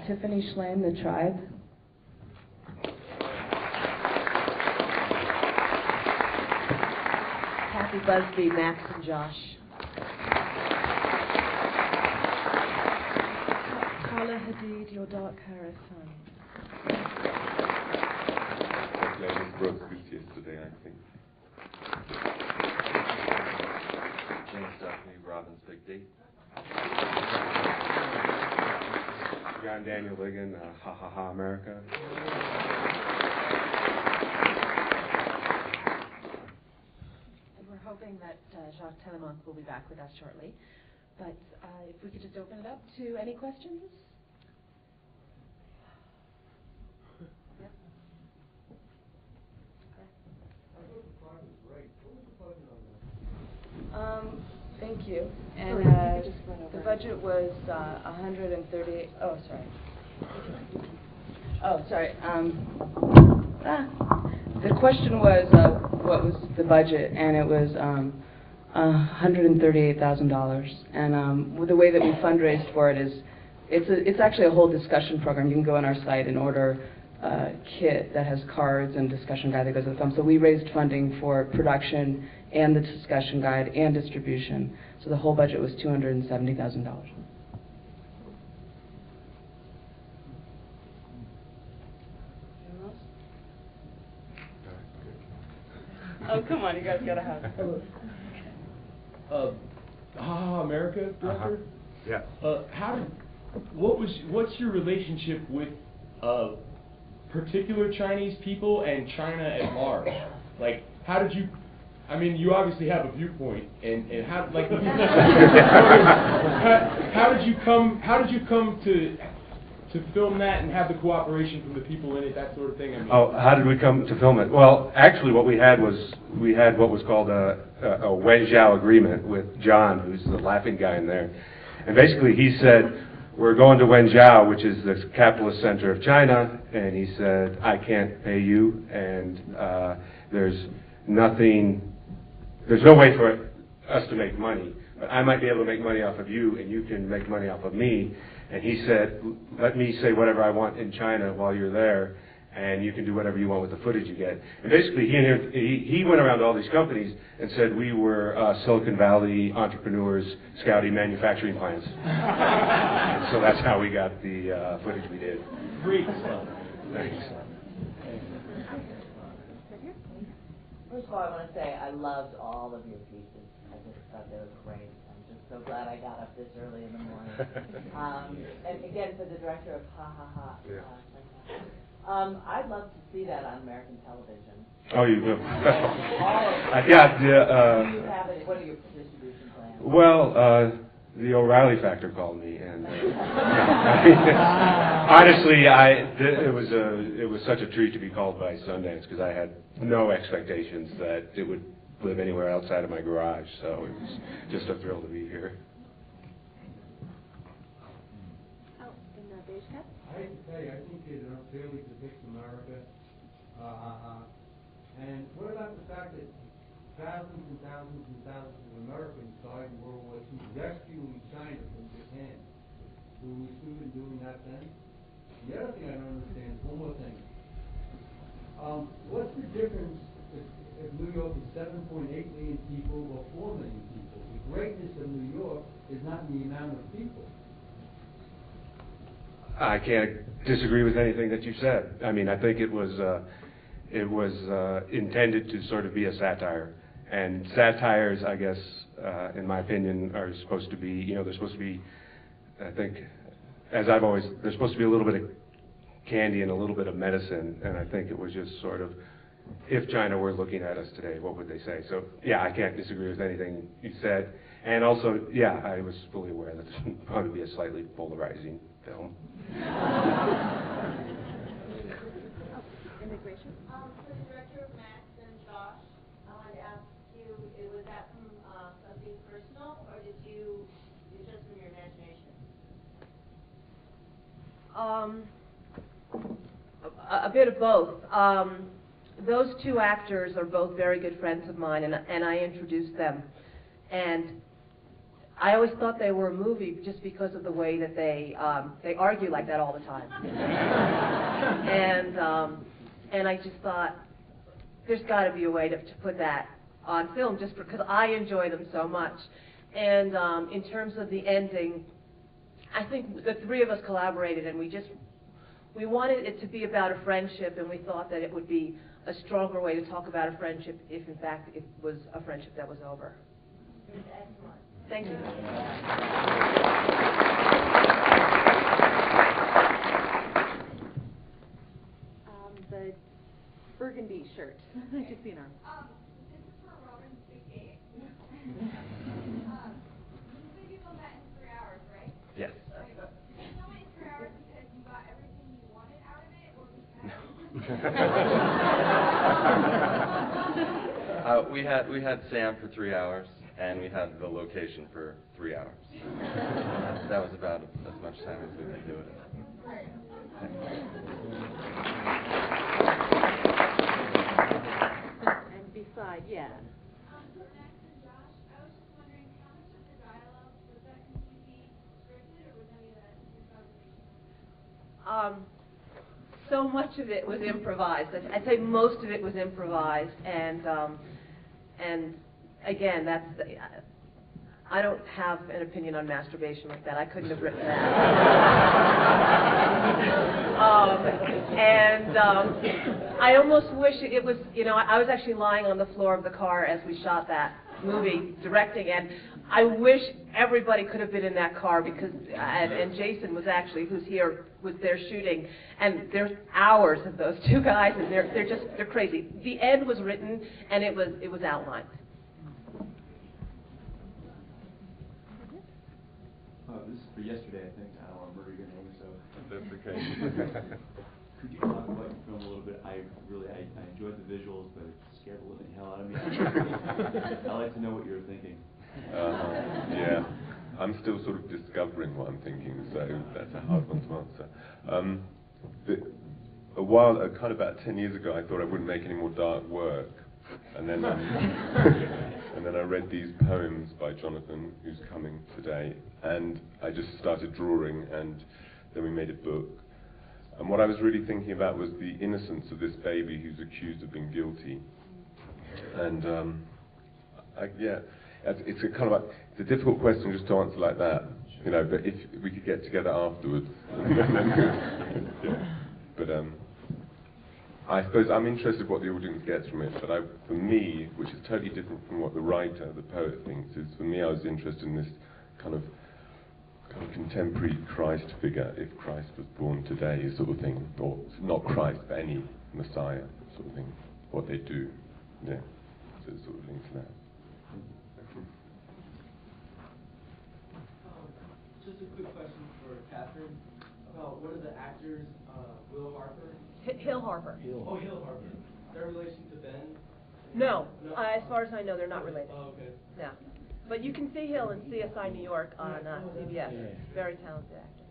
Tiffany Schlane, The Tribe. Kathy Busby, Max and Josh. Carla Hadid, Your Dark Hair Is Sun. Glenn Brooks yesterday, I think. James Duffy, Robin's Big D. John Daniel Ligon, Ha Ha Ha America. And we're hoping that Jacques Telemans will be back with us shortly. But if we could just open it up to any questions? Yep. Thank you. And the budget was 138. Oh, sorry. Oh, sorry. The question was, what was the budget? And it was $138,000. And the way that we fundraised for it is, it's actually a whole discussion program. You can go on our site and order a kit that has cards and discussion guide that goes with the film. So we raised funding for production and the discussion guide and distribution. So the whole budget was $270,000. Oh, come on, you guys gotta have it. Ha America, director? Yeah. What's your relationship with particular Chinese people and China at large? Like, how did you? I mean, you obviously have a viewpoint, and how like how did you come to film that and have the cooperation from the people in it, that sort of thing? I mean, how did we come to film it? Well, actually, what we had what was called a Wenzhou agreement with John, who's the laughing guy in there, and basically he said, we're going to Wenzhou, which is the capitalist center of China, and he said, I can't pay you, and there's no way for us to make money, but I might be able to make money off of you, and you can make money off of me. And he said, let me say whatever I want in China while you're there, and you can do whatever you want with the footage you get. And basically, he went around to all these companies and said we were Silicon Valley entrepreneurs scouting manufacturing plants. And so that's how we got the footage we did. Great stuff. Thanks. First of all, I want to say I loved all of your pieces. I just thought they were great. I'm just so glad I got up this early in the morning. And again, for the director of Ha Ha Ha. Yeah. I'd love to see that on American television. Oh, you will. Do you have it? What are your distribution plans? Well, the O'Reilly Factor called me, and honestly, it was such a treat to be called by Sundance because I had no expectations that it would live anywhere outside of my garage. So it was just a thrill to be here. Oh, in the beige cap? I hate to tell you, I think it unfairly depicts America. And what about the fact that thousands and thousands and thousands of Americans died in World War II rescuing China from Japan? Were we stupid doing that then? The other thing I don't understand is one more thing. What's the difference if New York is 7.8 million people or 4 million people? The greatness of New York is not in the amount of people. I can't disagree with anything that you said. I mean, I think it was intended to sort of be a satire. And satires, I guess, in my opinion, are supposed to be, they're supposed to be, I think, there's supposed to be a little bit of candy and a little bit of medicine. And I think it was just sort of, if China were looking at us today, what would they say? So, yeah, I can't disagree with anything you said. And also, yeah, I was fully aware that this would probably be a slightly polarizing film. Immigration? For the director of Max and Josh, I wanted to ask you, was that from something personal, or it's just from your imagination? A bit of both. Those two actors are both very good friends of mine, and I introduced them. And I always thought they were a movie just because of the way that they argue like that all the time. And I just thought, there's got to be a way to put that on film, just because I enjoy them so much. And in terms of the ending, I think the three of us collaborated, and we wanted it to be about a friendship, and we thought that it would be a stronger way to talk about a friendship if, in fact, it was a friendship that was over. Excellent. Thank you. The burgundy shirt. I just seen her. This is for Robin Big 8. You said you filmed that in 3 hours, right? Yes. Did you film it in 3 hours because you got everything you wanted out of it, or because... We had Sam for 3 hours, and we had the location for 3 hours. That was about as much time as we could do it. And beside, yeah. For Max and Josh, I was just wondering how much of the dialogue was that completely scripted, or was any of that improvisation? So much of it was improvised. I'd say most of it was improvised, and again, I don't have an opinion on masturbation like that. I couldn't have written that. I almost wish it was, I was actually lying on the floor of the car as we shot that movie, directing, and I wish everybody could have been in that car because, and Jason was actually, who's here, was there shooting, and there's hours of those two guys, and they're crazy. The end was written, and it was outlined. This is for yesterday, I think. I don't want to murder your name, so. That's okay. Could you talk about your film a little bit? I enjoyed the visuals, but it scared the living hell out of me. I'd like to know what you were thinking. Yeah. I'm still sort of discovering what I'm thinking, so that's a hard one to answer. Kind of about 10 years ago, I thought I wouldn't make any more dark work. And then and then I read these poems by Jonathan, who's coming today, and I just started drawing, and then we made a book. And what I was really thinking about was the innocence of this baby who's accused of being guilty. And it's a kind of it's a difficult question just to answer like that, but if we could get together afterwards. But I suppose I'm interested what the audience gets from it, but for me, which is totally different from what the writer, the poet thinks, is for me I was interested in this kind of contemporary Christ figure, if Christ was born today, sort of thing, or not Christ, but any Messiah, sort of thing, what they do, yeah, so it's sort of linked to that. Just a quick question for Catherine about one of the actors, Will Harper. Hill Harper. Oh, Hill Harper. Is there a relation to Ben? No. As far as I know, they're not related. Oh, okay. No. But you can see Hill in CSI New York on CBS. Very talented actor.